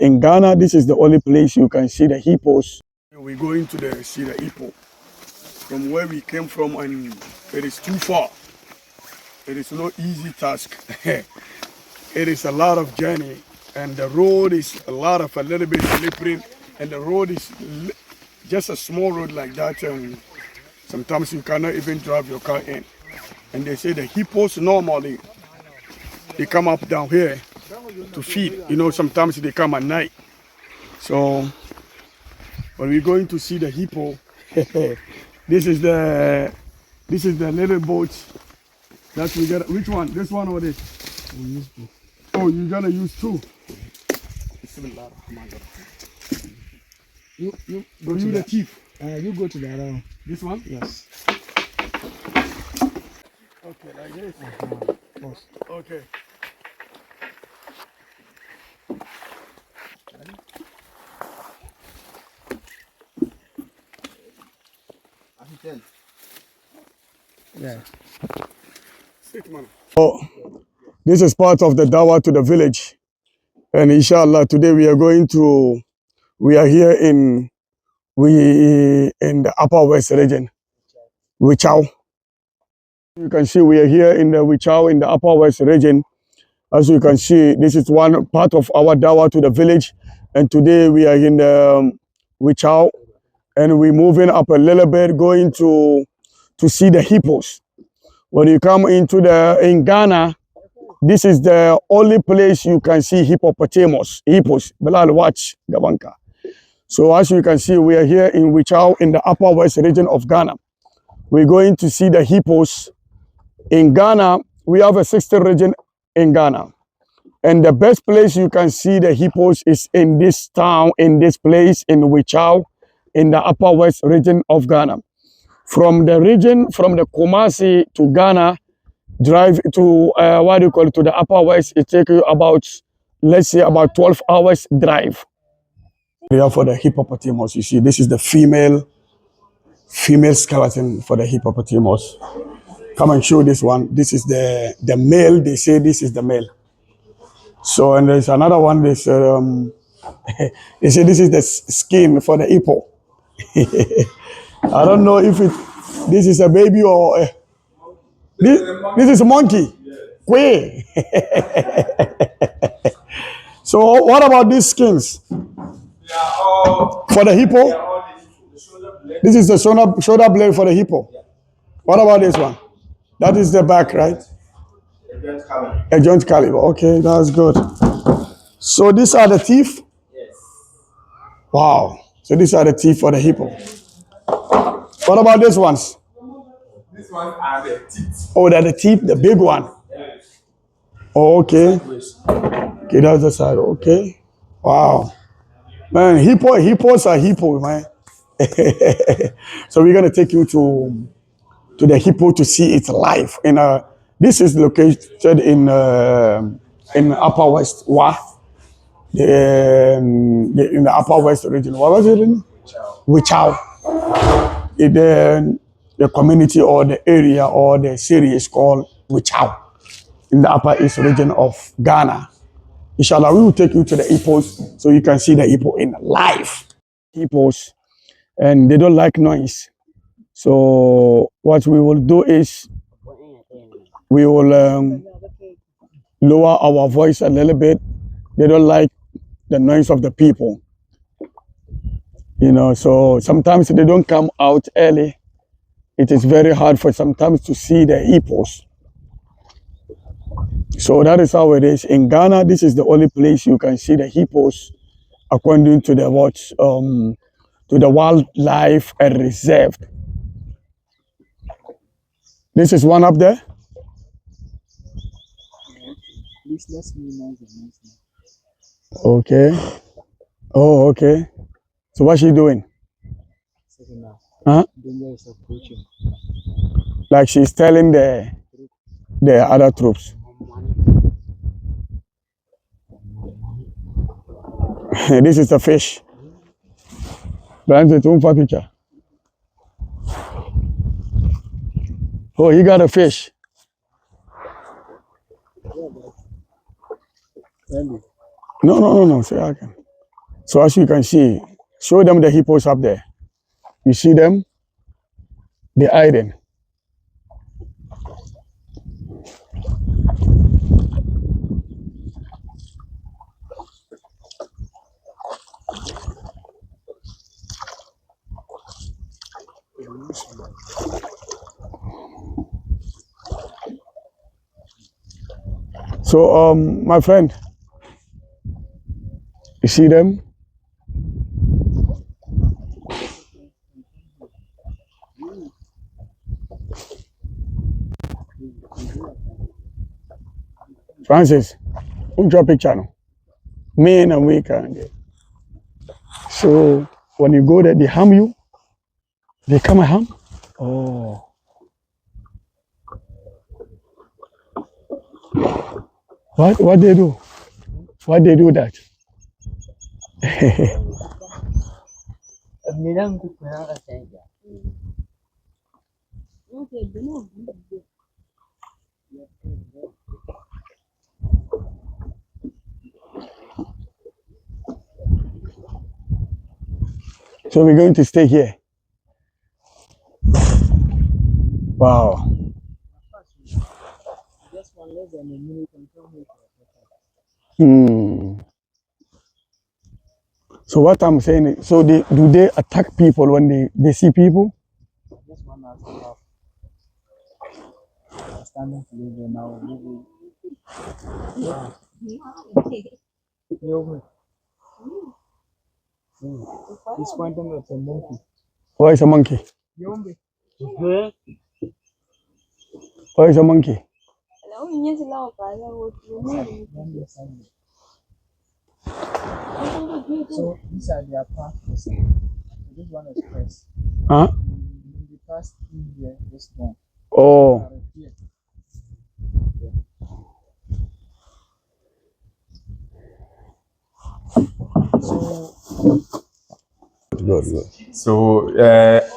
In Ghana, this is the only place you can see the hippos. We're going to see the hippo from where we came from, and it is too far. It is no easy task. It is a lot of journey, and the road is a little bit slippery, and the road is just a small road like that, and sometimes you cannot even drive your car in. And they say the hippos normally, they come up down here to feed. You know, sometimes they come at night. So when we're going to see the hippo, this is the little boat that we get. Which one? This one or this? Oh, you're gonna use two. You go to the thief. You go to the other one. This one? Yes. Okay, like this. Okay. Yeah. Oh, this is part of the Dawah to the village. And inshallah, today we are here in the Upper West region, Wichau. You can see we are here in the Wichau in the Upper West region. As you can see, this is one part of our Dawah to the village. And today we are in the Wichau, and we're moving up a little bit, going to see the hippos. When you come in Ghana, this is the only place you can see hippos. Bilal, watch, Gabanka. So as you can see, we are here in Wichau in the Upper West region of Ghana. We're going to see the hippos. In Ghana, we have a 60 region in Ghana. And the best place you can see the hippos is in this town, in this place, in Wichau, in the Upper West region of Ghana. From the Kumasi to Ghana, drive to, to the Upper West, it takes you about, let's say, about 12 hours drive. Here for the hippopotamus, you see, this is the female skeleton for the hippopotamus. Come and show this one. This is the male. They say this is the male. So, and there's another one. They say this is the skin for the hippo. I don't know if this is a baby or this is a monkey. Quay. So what about these skins? For the hippo? This is the shoulder blade for the hippo. What about this one? That is the back, right? A joint caliber. Okay, that's good. So these are the teeth? Yes. Wow. So these are the teeth for the hippo. What about these ones? These ones are the teeth. Oh, they're the teeth, the big one. Yes. Oh, okay. Okay, that's the side. Okay. Wow. Man, hippos are hippo, man. So we're gonna take you to the hippo to see its life. This is located in Upper West. In the Upper West region. What was it in? Wichau. The community or the area or the city is called Wichau in the Upper East region of Ghana. Inshallah, we will take you to the hippos so you can see the hippo in life. Hippos, and they don't like noise. So what we will do is we will lower our voice a little bit. They don't like the noise of the people. You know, so sometimes they don't come out early. It is very hard for sometimes to see the hippos. So that is how it is. In Ghana, this is the only place you can see the hippos according to the wildlife reserve. This is one up there. Okay. Oh, okay. So what's she doing? Huh? Like she's telling the other troops. This is the fish. Picture. Oh, he got a fish. No. Say I can. So as you can see, show them the hippos up there. You see them? They're hiding. So, my friend, you see them? Francis, who draw picture no? Me and we can get. So when you go there, they harm you. They come and harm. Oh. What they do? Why they do that? So we're going to stay here. Wow. Just one less than a minute and come here. So what I'm saying is, so do they attack people when they see people? Just one hour and a half. Standing to live there now. He's pointing at a monkey. Why is a monkey? Why is a monkey? So these are their paths. So this one is press. Huh? When they pass in here, this one. Oh. Good. So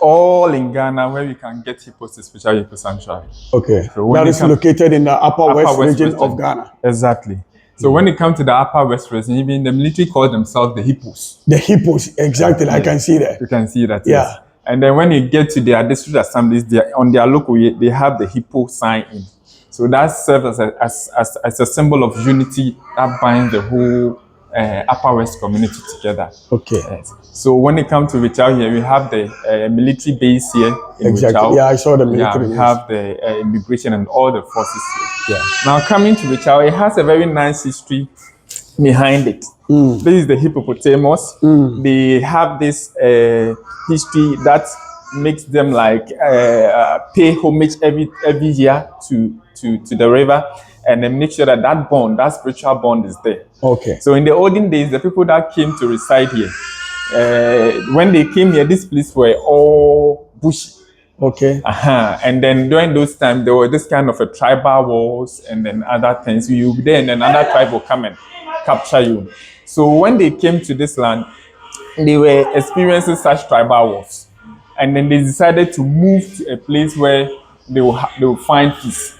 all in Ghana where we can get hippos, especially hippo sanctuary. Okay. So when That they is come- located in the upper west region region. of Ghana. Exactly. So when it comes to the upper west region, even the military call themselves the hippos. The hippos, exactly. I can see that. You can see that. Yeah. Yes. And then when you get to their district assemblies, on their local, they have the hippo sign in. So that serves as a symbol of unity that binds the whole Upper West community together. Okay. Yes. So when it comes to Wichau here, we have the military base here in Exactly. Wichau. Yeah, I saw the military Yeah, we base. have the immigration and all the forces here. Yeah. Now coming to Wichau, it has a very nice history behind it. This is the Hippopotamus. They have this history that makes them like pay homage every year to the river, and then make sure that bond, that spiritual bond, is there. Okay. So in the olden days, the people that came to reside here, when they came here, this place were all bushy. Okay. And then during those times, there were this kind of a tribal wars and then other things. You be there and then another tribe will come and capture you. So when they came to this land, they were experiencing such tribal wars. And then they decided to move to a place where they will find peace.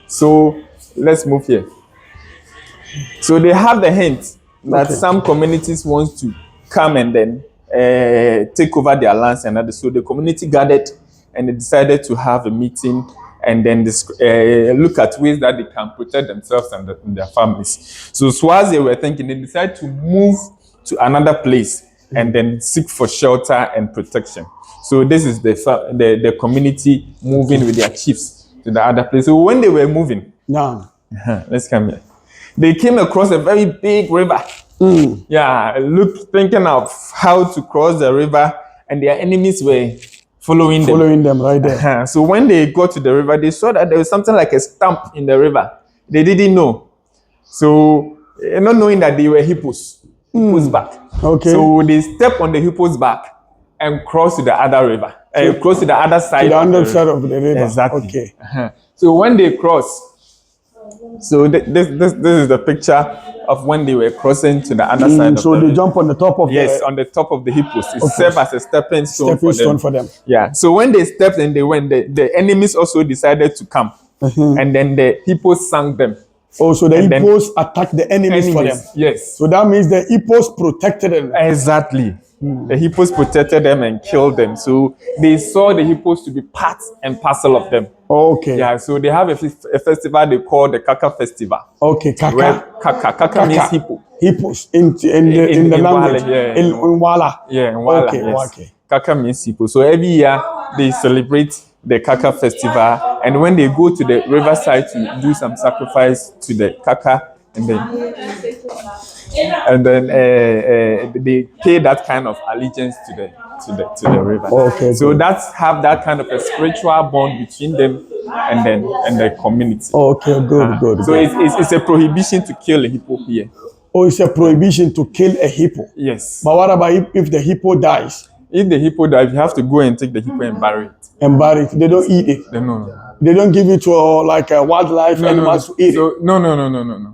So let's move here. So they have the hint that some communities want to come and then take over their lands and others. So the community gathered and they decided to have a meeting and then look at ways that they can protect themselves and their families. So as they were thinking, they decided to move to another place and then seek for shelter and protection. So this is the community moving with their chiefs to the other place. So when they were moving, let's come here. They came across a very big river. Yeah, thinking of how to cross the river, and their enemies were following them right there. So when they got to the river, they saw that there was something like a stump in the river. They didn't know. So not knowing that they were hippos back. Okay. So they stepped on the hippo's back and crossed to the other river. Crossed to the other side. To the other side of the river. Exactly. Okay. So when they crossed, so this is the picture of when they were crossing to the other side. So they jump on the top of on the top of the hippos. It served as a stepping stone for them. Yeah. So when they stepped and they went, the enemies also decided to come, and then the hippos sank them. Oh, so the And then hippos attack the enemies for them. enemies, yes. So that means the hippos protected them. Exactly. The hippos protected them and killed them. So they saw the hippos to be part and parcel of them. Okay. Yeah, so they have a festival they call the Kaka Festival. Okay, Where kaka. Kaka means hippo. Hippos in the language. Wale, yeah, in Wala. Yeah, in Wala. Okay, Yes. okay. Kaka means hippo. So every year they celebrate the Kaka Festival, and when they go to the riverside to do some sacrifice to the Kaka, and then they pay that kind of allegiance to the river. Okay, so good. that's have that kind of a spiritual bond between them and the community. Okay, good. So it's a prohibition to kill a hippo here. Oh, it's a prohibition to kill a hippo. Yes. But what about if the hippo dies? If the hippo dies, you have to go and take the hippo and bury it. And bury it. They don't eat it. No. They don't give it to like a wildlife animals to eat it. No.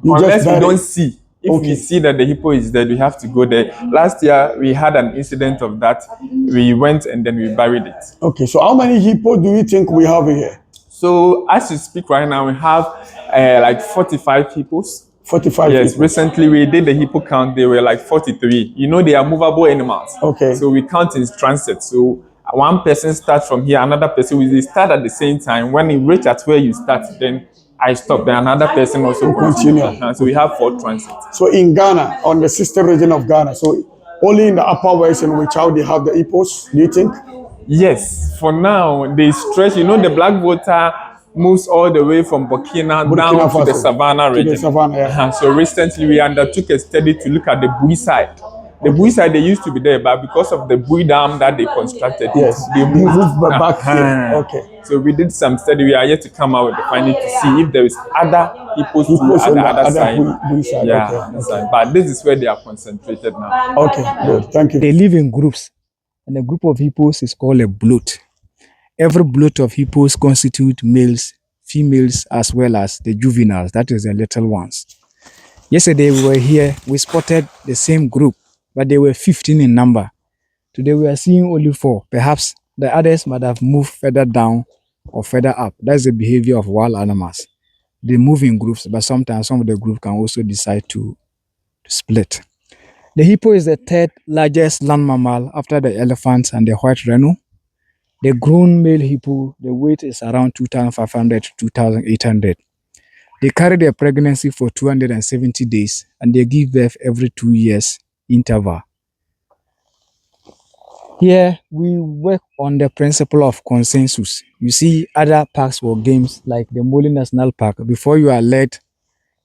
You Unless just we don't it. see. If we see that the hippo is dead, we have to go there. Last year, we had an incident of that. We went and then we buried it. Okay, so how many hippo do you think we have here? So as you speak right now, we have like 45 hippos. 45 Yes, hippos. recently we did the hippo count. They were like 43. You know, they are movable animals. Okay. So we count in transit. So one person starts from here, another person will start at the same time. When you reach at where you start, then I stop. Then another person also continue. So we have 4 transits. So in Ghana, on the sister region of Ghana, so only in the upper west and which how they have the hippos, do you think? Yes, for now they stretch. You know, the black water moves all the way from Burkina down Faso, to the savannah region. To the savannah, yeah. So recently we undertook a study to look at the Bui side. The Bui side, they used to be there, but because of the Bui dam that they constructed, yes, they moved back here. Okay. So we did some study. We are yet to come out with the finding to see if there is other hippos on the other side. Bui side. Yeah, okay. But this is where they are concentrated now. Okay, good. Thank you. They live in groups, and a group of hippos is called a bloat. Every bloat of hippos constitute males, females, as well as the juveniles, that is the little ones. Yesterday we were here, we spotted the same group, but they were 15 in number. Today we are seeing only 4. Perhaps the others might have moved further down or further up. That's the behavior of wild animals. They move in groups, but sometimes some of the group can also decide to split. The hippo is the 3rd largest land mammal after the elephant and the white rhino. The grown male hippo, the weight is around 2,500 to 2,800. They carry their pregnancy for 270 days and they give birth every 2 years interval. Here, we work on the principle of consensus. You see other parks or games like the Moli National Park, before you are led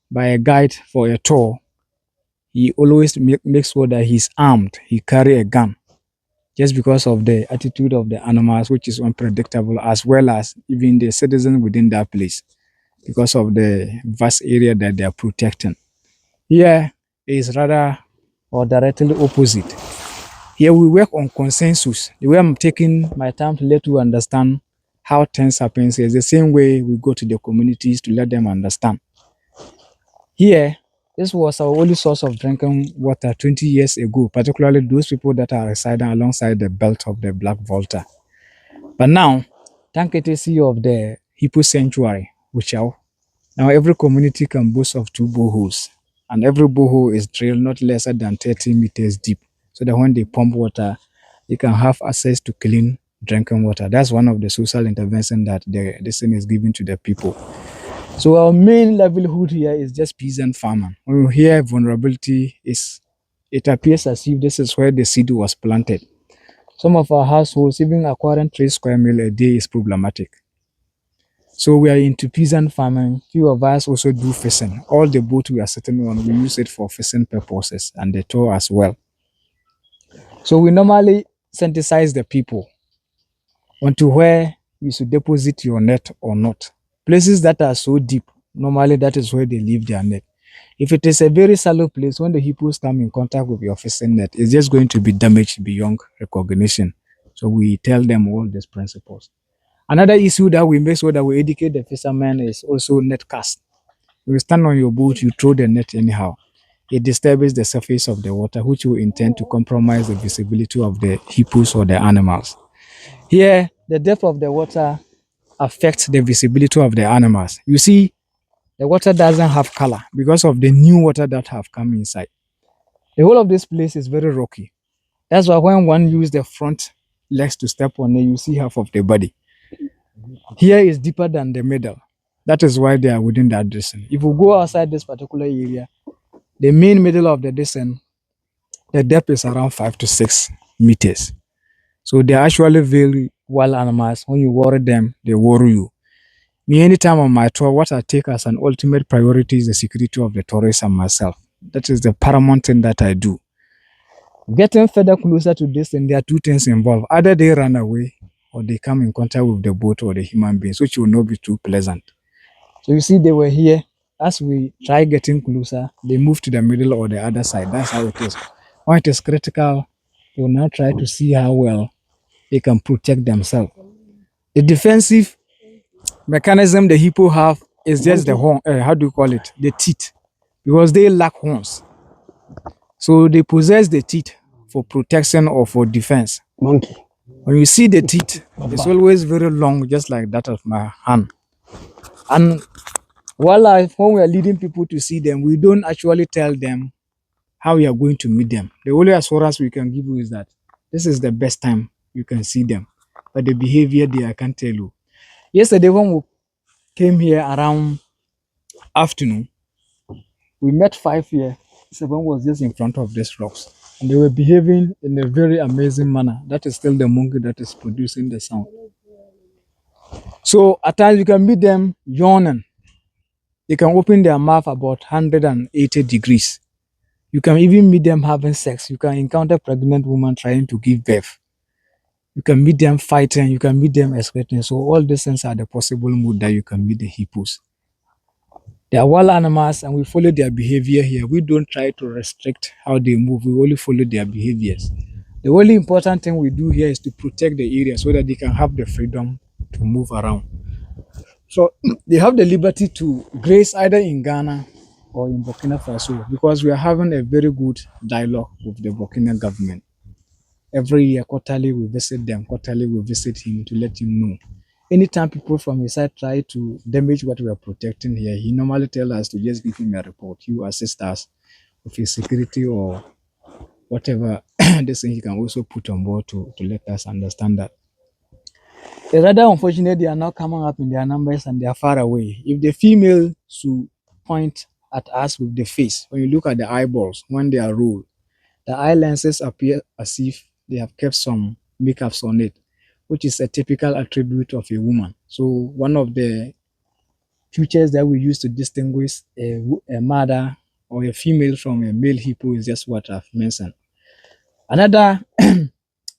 by a guide for a tour, he always makes sure that he's armed, he carry a gun, just because of the attitude of the animals, which is unpredictable, as well as even the citizens within that place, because of the vast area that they are protecting. Here is rather or directly opposite. Here we work on consensus. The way I'm taking my time to let you understand how things happen is the same way we go to the communities to let them understand. Here, this was our only source of drinking water 20 years ago, particularly those people that are residing alongside the belt of the Black Volta. But now, thank courtesy of the Hippo Sanctuary, now every community can boast of 2 boreholes, and every borehole is drilled not less than 30 meters deep, so that when they pump water, you can have access to clean drinking water. That's one of the social interventions that this thing is given to the people. So our main livelihood here is just peasant farming. When we hear vulnerability, it appears as if this is where the seed was planted. Some of our households, even acquiring 3 square meal a day is problematic. So we are into peasant farming. Few of us also do fishing. All the boat we are sitting on, we use it for fishing purposes and the tow as well. So we normally sensitize the people onto where you should deposit your net or not. Places that are so deep, normally that is where they leave their net. If it is a very shallow place, when the hippos come in contact with your fishing net, it's just going to be damaged beyond recognition. So we tell them all these principles. Another issue that we make sure that we educate the fishermen is also net cast. You stand on your boat, you throw the net anyhow. It disturbs the surface of the water, which will intend to compromise the visibility of the hippos or the animals. Here, the depth of the water affects the visibility of the animals. You see, The water doesn't have color because of the new water that have come inside. The whole of this place is very rocky. That's why when one use the front legs to step on it, you see half of the body. Here is deeper than the middle. That is why they are within that descent. If you go outside this particular area, the main middle of the descent, the depth is around 5 to 6 meters. So they are actually very wild animals. When you worry them, they worry you. Me, anytime on my tour, what I take as an ultimate priority is the security of the tourists and myself. That is the paramount thing that I do. Getting further closer to this, and there are two things involved. Either they run away or they come in contact with the boat or the human beings, which will not be too pleasant. So you see, they were here. As we try getting closer, they move to the middle or the other side. That's how it is. When it is critical, they will now try to see how well they can protect themselves. The defensive mechanism the hippo have is just the horn. How do you call it? The teeth, because they lack horns. So they possess the teeth for protection or for defense. Monkey. When you see the teeth, it's always very long, just like that of my hand. And when we are leading people to see them, we don't actually tell them how we are going to meet them. The only assurance we can give you is that this is the best time you can see them. But the behavior there, I can't tell you. Yesterday, when we came here around afternoon, we met 5 here. 7 was just in front of these rocks. And they were behaving in a very amazing manner. That is still the monkey that is producing the sound. So at times you can meet them yawning. They can open their mouth about 180 degrees. You can even meet them having sex. You can encounter pregnant women trying to give birth. You can meet them fighting. You can meet them expecting. So all these things are the possible mood that you can meet the hippos. They are wild animals and we follow their behavior here. We don't try to restrict how they move. We only follow their behaviors. The only important thing we do here is to protect the area so that they can have the freedom to move around. So they have the liberty to graze either in Ghana or in Burkina Faso because we are having a very good dialogue with the Burkina government. Every year, quarterly, we visit them. Quarterly, we visit him to let him know. Anytime people from his side try to damage what we are protecting here, he normally tells us to just give him a report. You assist us with his security or whatever this thing he can also put on board to let us understand that. It's rather unfortunate they are not coming up in their numbers and they are far away. If the female should point at us with the face, when you look at the eyeballs, when they are rolled, the eye lenses appear as if they have kept some makeups on it, which is a typical attribute of a woman. So one of the features that we use to distinguish a mother or a female from a male hippo is just what I've mentioned. Another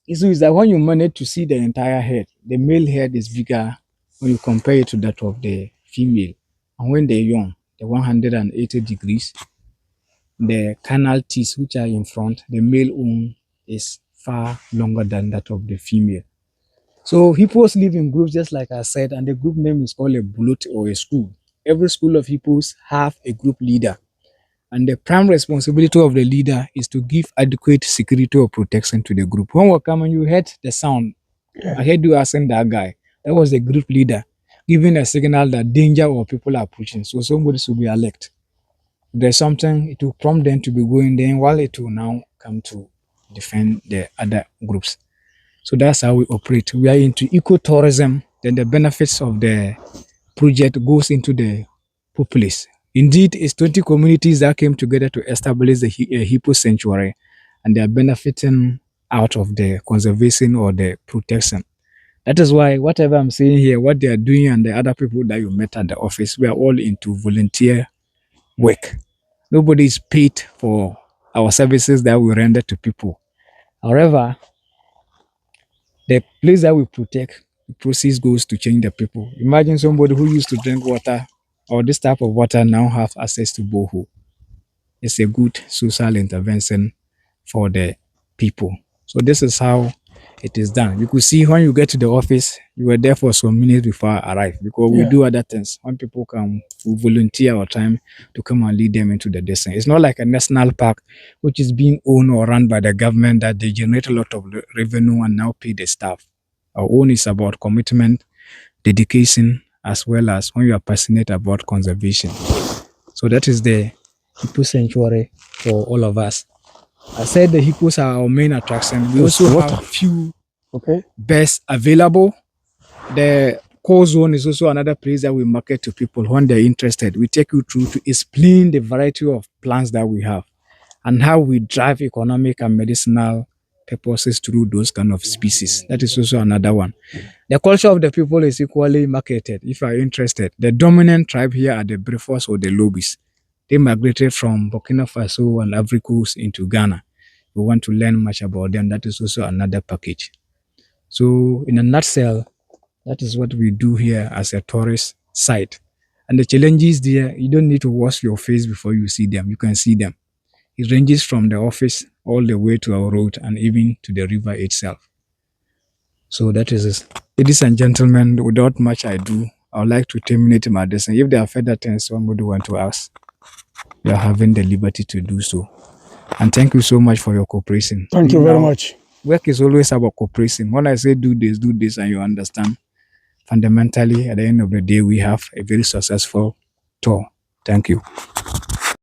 issue is that when you manage to see the entire head, the male head is bigger when you compare it to that of the female. And when they're young, the 180 degrees, the canal teeth which are in front, the male own is far longer than that of the female. So hippos live in groups, just like I said, and the group name is called a bulut or a school. Every school of hippos have a group leader. And the prime responsibility of the leader is to give adequate security or protection to the group. When we're coming, you heard the sound. Yeah. I heard you asking that guy. That was the group leader giving a signal that danger or people are approaching. So somebody should be alert. If there's something, it will prompt them to be going there while it will now come to defend the other groups. So that's how we operate. We are into ecotourism. Then the benefits of the project goes into the populace. Indeed, it's 20 communities that came together to establish the hippo sanctuary, and they are benefiting out of the conservation or the protection. That is why whatever I'm saying here, what they are doing and the other people that you met at the office, we are all into volunteer work. Nobody is paid for our services that we render to people. However, the place that we protect, the proceeds goes to change the people. Imagine somebody who used to drink water or this type of water now have access to borehole. It's a good social intervention for the people. So this is how it is done. You could see when you get to the office, you were there for some minutes before I arrived because we do other things. When people come, we volunteer our time to come and lead them into the destiny. It's not like a national park which is being owned or run by the government that they generate a lot of revenue and now pay the staff. Our own is about commitment, dedication, as well as when you are passionate about conservation. So that is the hippo sanctuary for all of us. I said the hippos are our main attraction. We It's also water. have few Okay. birds available. The core zone is also another place that we market to people when they're interested. We take you through to explain the variety of plants that we have and how we drive economic and medicinal purposes through those kind of species. That is also another one. The culture of the people is equally marketed if you are interested. The dominant tribe here are the Brefos or the Lobis. They migrated from Burkina Faso and Ivory Coast into Ghana. We want to learn much about them. That is also another package. So, in a nutshell, that is what we do here as a tourist site. And the challenges there, you don't need to wash your face before you see them. You can see them. It ranges from the office all the way to our road and even to the river itself. So that is it. Ladies and gentlemen, without much ado, I would like to terminate my lesson. If there are further things somebody want to ask, you are having the liberty to do so. And thank you so much for your cooperation. Thank you very much. Work is always about cooperation. When I say do this, and you understand, fundamentally, at the end of the day, we have a very successful tour. Thank you.